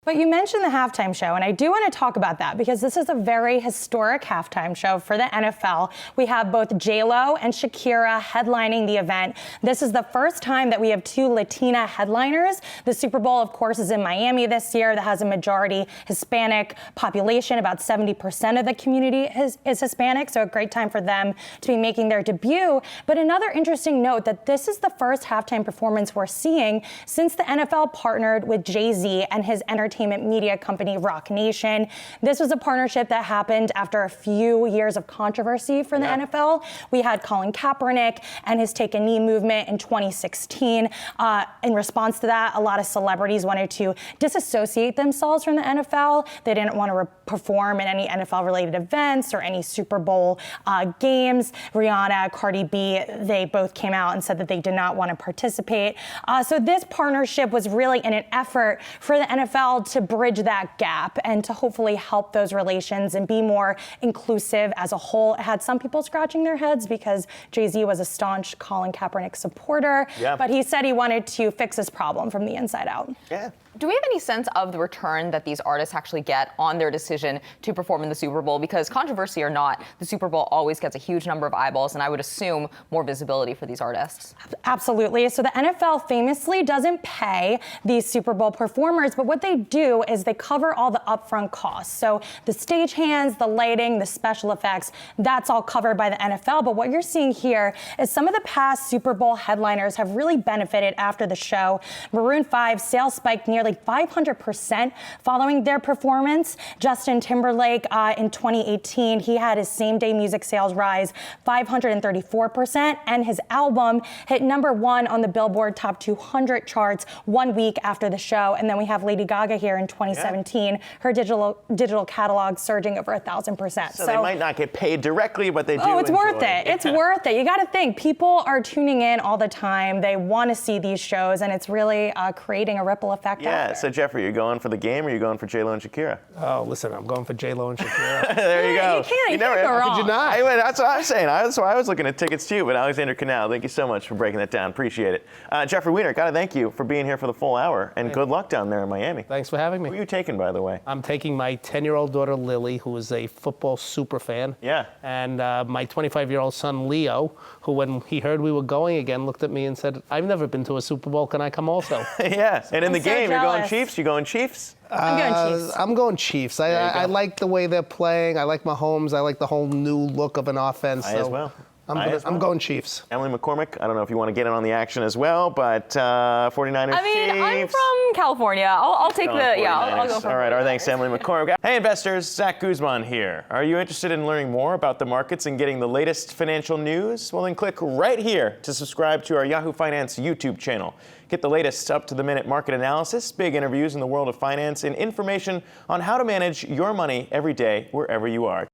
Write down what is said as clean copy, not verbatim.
But you mentioned the halftime show, and I do want to talk about that because this is a very historic halftime show for the NFL. We have both JLo and Shakira headlining the event. This is the first time that we have two Latina headliners. The Super Bowl, of course, is in Miami this year. That has a majority Hispanic population. About 70% of the community is Hispanic, so a great time for them to be making their debut. But another interesting note that this is the first halftime performance we're seeing since the NFL partnered with JayZ and his entertainment media company Rock Nation. This was a partnership that happened after a few years of controversy for the NFL. We had Colin Kaepernick and his Take a Knee movement in 2016. In response to that, a lot of celebrities wanted to disassociate themselves from the NFL. They didn't want to perform in any NFL-related events or any Super Bowl games. Rihanna, Cardi B, they both came out and said that they did not want to participate. So this partnership was really in an effort for the NFL to bridge that gap and to hopefully help those relations and be more inclusive as a whole. It had some people scratching their heads because JayZ was a staunch Colin Kaepernick supporter, but he said he wanted to fix this problem from the inside out. Do we have any sense of the return that these artists actually get on their decision to perform in the Super Bowl? Because controversy or not, the Super Bowl always gets a huge number of eyeballs, and I would assume more visibility for these artists. Absolutely. So the NFL famously doesn't pay these Super Bowl performers, but what they do is they cover all the upfront costs. So the stagehands, the lighting, the special effects, that's all covered by the NFL. But what you're seeing here is some of the past Super Bowl headliners have really benefited after the show. Maroon 5 sales spiked nearly 500% following their performance. Justin Timberlake in 2018, he had his same-day music sales rise 534%, and his album hit #1 on the Billboard Top 200 charts 1 week after the show. And then we have Lady Gaga here in 2017, her digital catalog surging over 1,000%. So they might not get paid directly, but they do. Oh, it's worth it. It's worth it. You got to think, people are tuning in all the time. They want to see these shows, and it's really creating a ripple effect. Yeah, so Jeffrey, you're going for the game or you're going for JLo and Shakira? Oh, listen, I'm going for JLo and Shakira. There you go. You can't go wrong. Could you not? That's what I was saying. That's why I was looking at tickets too. But Alexandra Canal, thank you so much for breaking that down. Appreciate it. Jeffrey Weiner, gotta thank you for being here for the full hour, and good luck down there in Miami. Thanks for having me. Who are you taking, by the way? I'm taking my 10-year-old daughter, Lily, who is a football super fan. Yeah. And my 25-year-old son, Leo, who when he heard we were going again, looked at me and said, I've never been to a Super Bowl. Can I come also? Yeah. And in the so game, you're jealous. going Chiefs? You going Chiefs? I'm going Chiefs. I'm going Chiefs. I like the way they're playing. I like Mahomes. I like the whole new look of an offense. I as well. I'm going Chiefs. Emily McCormick, I don't know if you want to get in on the action as well, but 49ers I mean, Chiefs. I'm from California. I'll take I'll go for All right, our thanks to Emily McCormick. Hey, investors, Zack Guzman here. Are you interested in learning more about the markets and getting the latest financial news? Well, then click right here to subscribe to our Yahoo Finance YouTube channel. Get the latest up-to-the-minute market analysis, big interviews in the world of finance, and information on how to manage your money every day wherever you are.